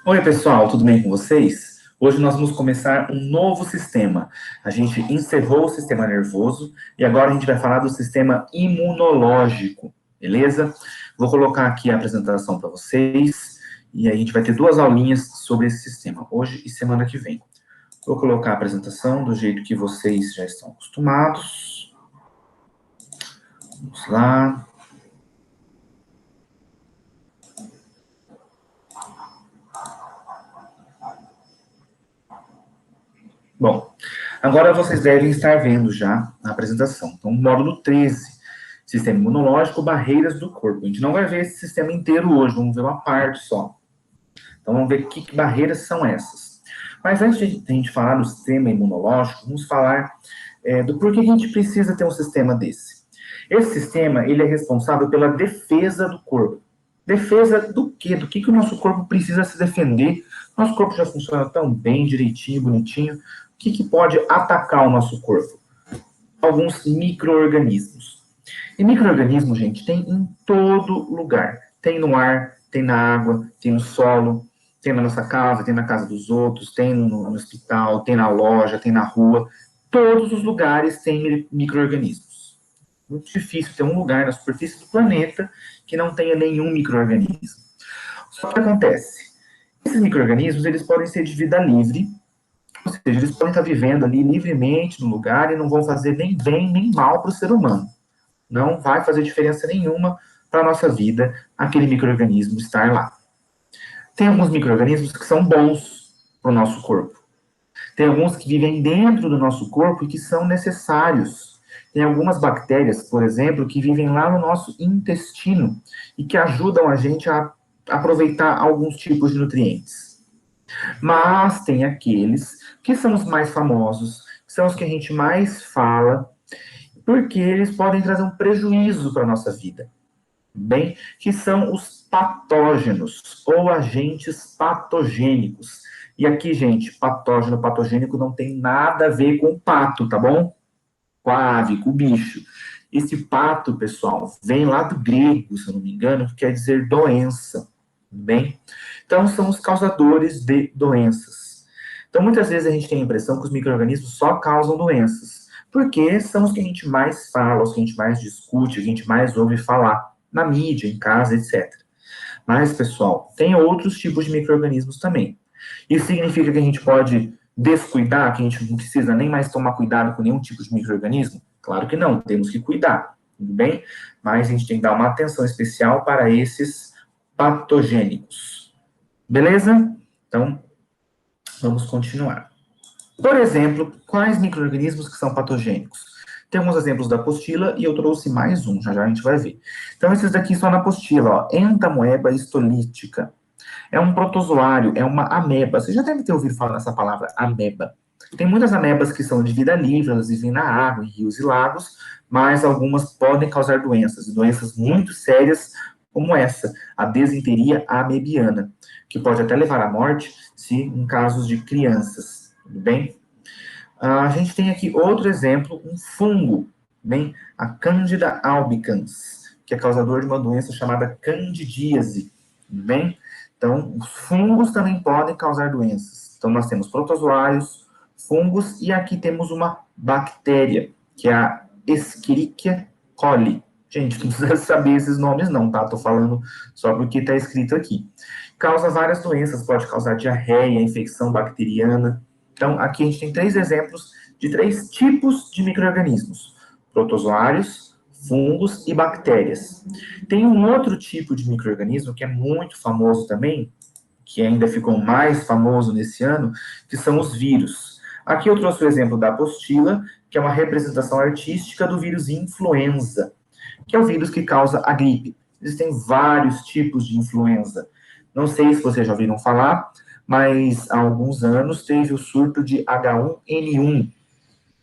Oi, pessoal, tudo bem com vocês? Hoje nós vamos começar um novo sistema. A gente encerrou o sistema nervoso e agora a gente vai falar do sistema imunológico, beleza? Vou colocar aqui a apresentação para vocês e aí a gente vai ter duas aulinhas sobre esse sistema, hoje e semana que vem. Vou colocar a apresentação do jeito que vocês já estão acostumados. Vamos lá. Bom, agora vocês devem estar vendo já a apresentação. Então, módulo 13, sistema imunológico, barreiras do corpo. A gente não vai ver esse sistema inteiro hoje, vamos ver uma parte só. Então, vamos ver que barreiras são essas. Mas antes de a gente falar do sistema imunológico, vamos falar do porquê a gente precisa ter um sistema desse. Esse sistema, ele é responsável pela defesa do corpo. Defesa do quê? Do que o nosso corpo precisa se defender? Nosso corpo já funciona tão bem, direitinho, bonitinho. O que pode atacar o nosso corpo? Alguns micro-organismos. E micro-organismos, gente, tem em todo lugar. Tem no ar, tem na água, tem no solo, tem na nossa casa, tem na casa dos outros, tem no hospital, tem na loja, tem na rua. Todos os lugares têm micro-organismos. Muito difícil ter um lugar na superfície do planeta que não tenha nenhum micro-organismo. Só que acontece, esses micro-organismos, eles podem ser de vida livre, ou seja, eles podem estar vivendo ali livremente no lugar e não vão fazer nem bem nem mal para o ser humano. Não vai fazer diferença nenhuma para a nossa vida aquele micro-organismo estar lá. Tem alguns micro-organismos que são bons para o nosso corpo. Tem alguns que vivem dentro do nosso corpo e que são necessários. Tem algumas bactérias, por exemplo, que vivem lá no nosso intestino e que ajudam a gente a aproveitar alguns tipos de nutrientes. Mas tem aqueles que são os mais famosos, que são os que a gente mais fala, porque eles podem trazer um prejuízo para a nossa vida. Bem, que são os patógenos ou agentes patogênicos. E aqui, gente, patógeno, patogênico não tem nada a ver com pato, tá bom? Com a ave, com o bicho. Esse pato, pessoal, vem lá do grego, se eu não me engano, que quer dizer doença. Bem, então são os causadores de doenças. Então, muitas vezes a gente tem a impressão que os micro-organismos só causam doenças, porque são os que a gente mais fala, os que a gente mais discute, a gente mais ouve falar na mídia, em casa, etc. Mas, pessoal, tem outros tipos de micro-organismos também. Isso significa que a gente pode descuidar, que a gente não precisa nem mais tomar cuidado com nenhum tipo de micro-organismo? Claro que não, temos que cuidar, tudo bem? Mas a gente tem que dar uma atenção especial para esses patogênicos. Beleza? Então, vamos continuar. Por exemplo, quais micro-organismos que são patogênicos? Tem alguns exemplos da apostila e eu trouxe mais um, já já a gente vai ver. Então, esses daqui são na apostila, ó. Entamoeba histolítica. É um protozoário, é uma ameba. Você já deve ter ouvido falar nessa palavra, ameba. Tem muitas amebas que são de vida livre, elas vivem na água, em rios e lagos, mas algumas podem causar doenças, e doenças muito sérias como essa, a desinteria amebiana, que pode até levar à morte, se em casos de crianças, tudo bem? A gente tem aqui outro exemplo, um fungo, bem, a Candida albicans, que é causador de uma doença chamada candidíase, bem? Então, os fungos também podem causar doenças. Então, nós temos protozoários, fungos, e aqui temos uma bactéria, que é a Escherichia coli. Gente, não precisa saber esses nomes não, tá? Tô falando só porque está escrito aqui. Causa várias doenças, pode causar diarreia, infecção bacteriana. Então, aqui a gente tem 3 exemplos de 3 tipos de micro-organismos: protozoários, fungos e bactérias. Tem um outro tipo de micro-organismo que é muito famoso também, que ainda ficou mais famoso nesse ano, que são os vírus. Aqui eu trouxe o exemplo da apostila, que é uma representação artística do vírus influenza, que é o vírus que causa a gripe. Existem vários tipos de influenza. Não sei se vocês já ouviram falar, mas há alguns anos teve o surto de H1N1,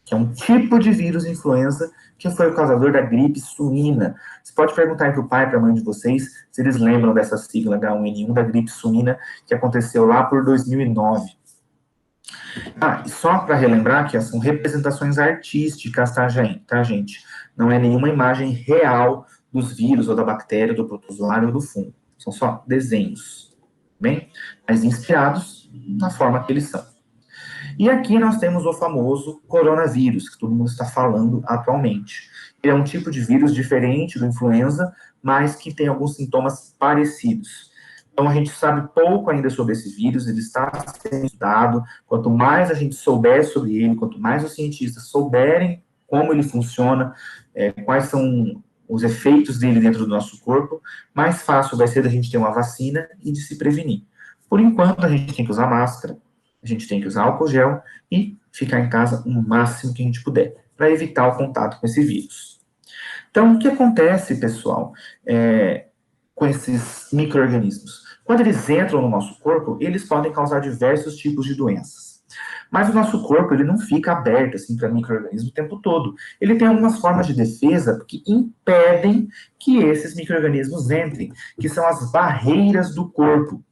que é um tipo de vírus influenza que foi o causador da gripe suína. Você pode perguntar para o pai e para a mãe de vocês se eles lembram dessa sigla H1N1 da gripe suína que aconteceu lá por 2009. Ah, e só para relembrar que são representações artísticas, tá, gente? Não é nenhuma imagem real dos vírus ou da bactéria, do protozoário ou do fungo. São só desenhos. bem? Mas inspirados na forma que eles são. E aqui nós temos o famoso coronavírus, que todo mundo está falando atualmente. Ele é um tipo de vírus diferente do influenza, mas que tem alguns sintomas parecidos. Então, a gente sabe pouco ainda sobre esse vírus, ele está sendo estudado. Quanto mais a gente souber sobre ele, quanto mais os cientistas souberem como ele funciona, quais são os efeitos dele dentro do nosso corpo, mais fácil vai ser da gente ter uma vacina e de se prevenir. Por enquanto, a gente tem que usar máscara, a gente tem que usar álcool gel e ficar em casa o máximo que a gente puder, para evitar o contato com esse vírus. Então, o que acontece, pessoal, com esses micro-organismos? Quando eles entram no nosso corpo, eles podem causar diversos tipos de doenças. Mas o nosso corpo, ele não fica aberto, assim, para micro-organismos o tempo todo. Ele tem algumas formas de defesa que impedem que esses micro-organismos entrem, que são as barreiras do corpo.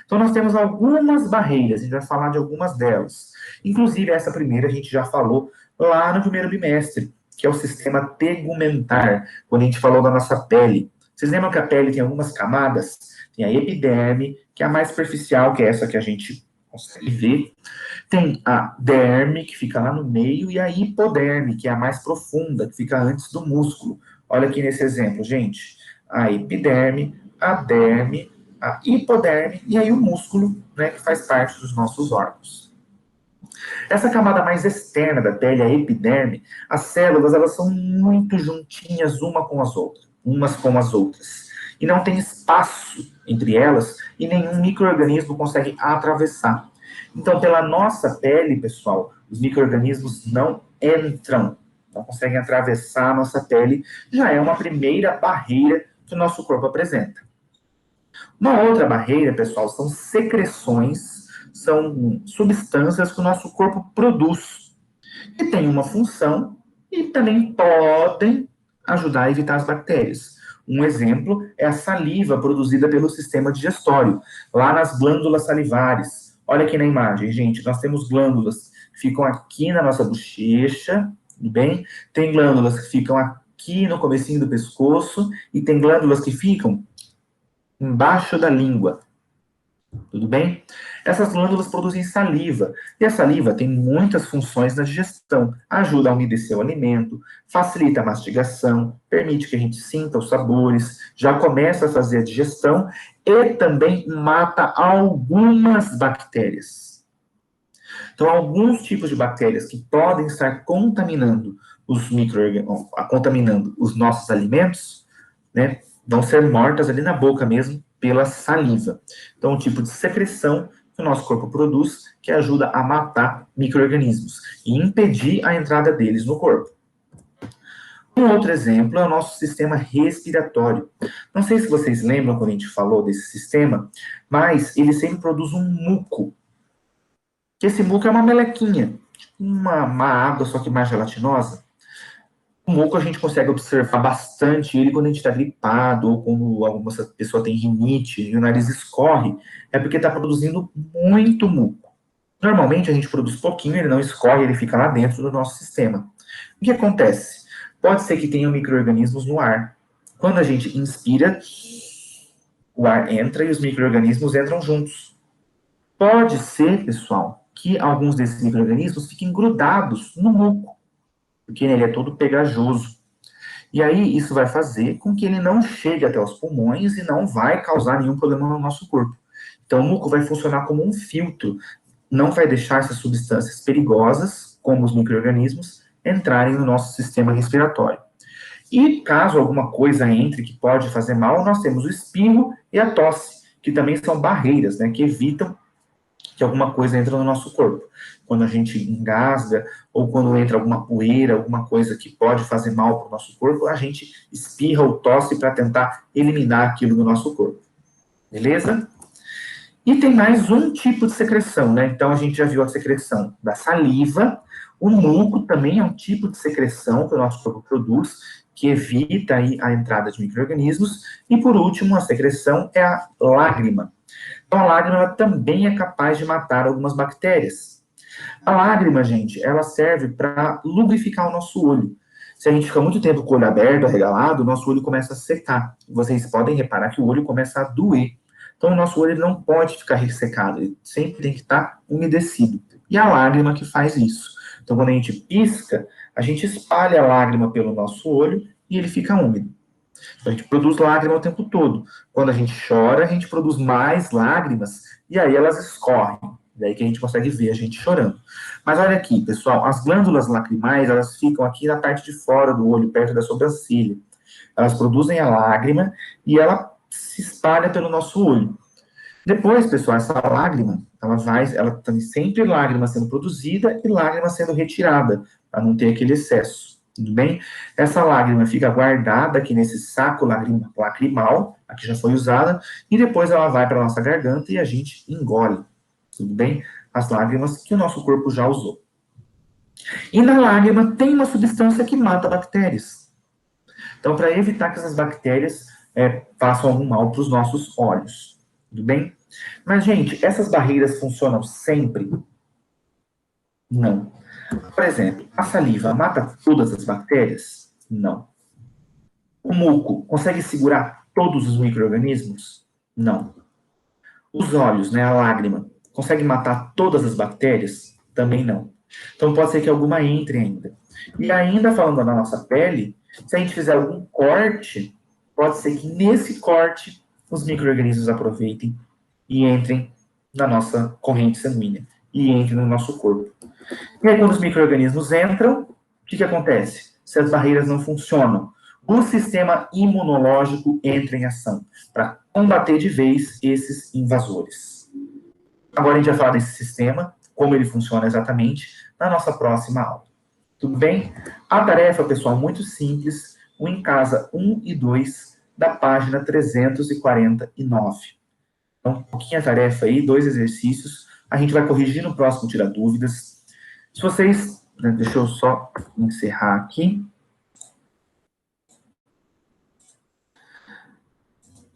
Então, nós temos algumas barreiras, a gente vai falar de algumas delas. Inclusive, essa primeira a gente já falou lá no primeiro bimestre, que é o sistema tegumentar, quando a gente falou da nossa pele. Vocês lembram que a pele tem algumas camadas? Tem a epiderme, que é a mais superficial, que é essa que a gente consegue ver. Tem a derme, que fica lá no meio, e a hipoderme, que é a mais profunda, que fica antes do músculo. Olha aqui nesse exemplo, gente. A epiderme, a derme, a hipoderme, e aí o músculo, né, que faz parte dos nossos órgãos. Essa camada mais externa da pele, a epiderme, as células, elas são muito juntinhas umas com as outras. E não tem espaço entre elas e nenhum micro-organismo consegue atravessar. Então, pela nossa pele, pessoal, os micro-organismos não entram, não conseguem atravessar a nossa pele, já é uma primeira barreira que o nosso corpo apresenta. Uma outra barreira, pessoal, são secreções, são substâncias que o nosso corpo produz, que têm uma função e também podem ajudar a evitar as bactérias. Um exemplo é a saliva produzida pelo sistema digestório, lá nas glândulas salivares. Olha aqui na imagem, gente, nós temos glândulas que ficam aqui na nossa bochecha, tudo bem? Tem glândulas que ficam aqui no comecinho do pescoço e tem glândulas que ficam embaixo da língua, tudo bem? Essas glândulas produzem saliva, e a saliva tem muitas funções na digestão. Ajuda a umedecer o alimento, facilita a mastigação, permite que a gente sinta os sabores, já começa a fazer a digestão e também mata algumas bactérias. Então, alguns tipos de bactérias que podem estar contaminando contaminando os nossos alimentos, né, vão ser mortas ali na boca mesmo, pela saliva. Então, um tipo de secreção que o nosso corpo produz que ajuda a matar micro-organismos e impedir a entrada deles no corpo. Um outro exemplo é o nosso sistema respiratório. Não sei se vocês lembram quando a gente falou desse sistema, mas ele sempre produz um muco. Esse muco é uma melequinha, uma água, só que mais gelatinosa. O muco a gente consegue observar bastante ele quando a gente está gripado ou quando alguma pessoa tem rinite e o nariz escorre, é porque está produzindo muito muco. Normalmente a gente produz pouquinho, ele não escorre, ele fica lá dentro do nosso sistema. O que acontece? Pode ser que tenha micro-organismos no ar. Quando a gente inspira, o ar entra e os micro-organismos entram juntos. Pode ser, pessoal, que alguns desses micro-organismos fiquem grudados no muco, porque ele é todo pegajoso. E aí, isso vai fazer com que ele não chegue até os pulmões e não vai causar nenhum problema no nosso corpo. Então, o muco vai funcionar como um filtro, não vai deixar essas substâncias perigosas, como os micro-organismos, entrarem no nosso sistema respiratório. E caso alguma coisa entre que pode fazer mal, nós temos o espirro e a tosse, que também são barreiras, né, que evitam que alguma coisa entre no nosso corpo. Quando a gente engasga, ou quando entra alguma poeira, alguma coisa que pode fazer mal para o nosso corpo, a gente espirra ou tosse para tentar eliminar aquilo do nosso corpo. Beleza? E tem mais um tipo de secreção, né? Então, a gente já viu a secreção da saliva. O muco também é um tipo de secreção que o nosso corpo produz, que evita aí a entrada de micro-organismos. E, por último, a secreção é a lágrima. Então, a lágrima ela também é capaz de matar algumas bactérias. A lágrima, gente, ela serve para lubrificar o nosso olho. Se a gente fica muito tempo com o olho aberto, arregalado, o nosso olho começa a secar. Vocês podem reparar que o olho começa a doer. Então, o nosso olho ele não pode ficar ressecado, ele sempre tem que estar umedecido. E a lágrima que faz isso. Então, quando a gente pisca, a gente espalha a lágrima pelo nosso olho e ele fica úmido. Então, a gente produz lágrima o tempo todo. Quando a gente chora, a gente produz mais lágrimas e aí elas escorrem. Daí que a gente consegue ver a gente chorando. Mas olha aqui, pessoal, as glândulas lacrimais, elas ficam aqui na parte de fora do olho, perto da sobrancelha. Elas produzem a lágrima e ela se espalha pelo nosso olho. Depois, pessoal, essa lágrima, ela tem sempre lágrima sendo produzida e lágrima sendo retirada, para não ter aquele excesso. Tudo bem? Essa lágrima fica guardada aqui nesse saco lacrimal, aqui já foi usada, e depois ela vai para a nossa garganta e a gente engole. Tudo bem? As lágrimas que o nosso corpo já usou. E na lágrima tem uma substância que mata bactérias. Então, para evitar que essas bactérias façam algum mal para os nossos olhos. Tudo bem? Mas, gente, essas barreiras funcionam sempre? Não. Por exemplo, a saliva mata todas as bactérias? Não. O muco consegue segurar todos os micro-organismos? Não. Os olhos, né, a lágrima, consegue matar todas as bactérias? Também não. Então pode ser que alguma entre ainda. E ainda falando da nossa pele, se a gente fizer algum corte, pode ser que nesse corte os micro-organismos aproveitem e entrem na nossa corrente sanguínea e entrem no nosso corpo. E aí quando os micro-organismos entram, o que acontece? Se as barreiras não funcionam, o sistema imunológico entra em ação para combater de vez esses invasores. Agora a gente vai falar desse sistema, como ele funciona exatamente, na nossa próxima aula. Tudo bem? A tarefa, pessoal, muito simples, o em casa 1 e 2 da página 349. Então, um pouquinho a tarefa aí, 2 exercícios, a gente vai corrigir no próximo Tira Dúvidas. Se vocês, deixa eu só encerrar aqui.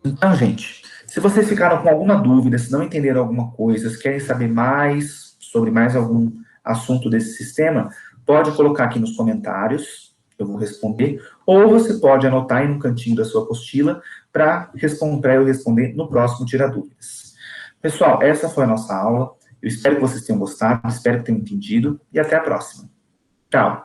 Então, gente, se vocês ficaram com alguma dúvida, se não entenderam alguma coisa, se querem saber mais sobre mais algum assunto desse sistema, pode colocar aqui nos comentários, eu vou responder, ou você pode anotar aí no cantinho da sua apostila para eu responder no próximo Tira Dúvidas. Pessoal, essa foi a nossa aula. Eu espero que vocês tenham gostado, espero que tenham entendido e até a próxima. Tchau!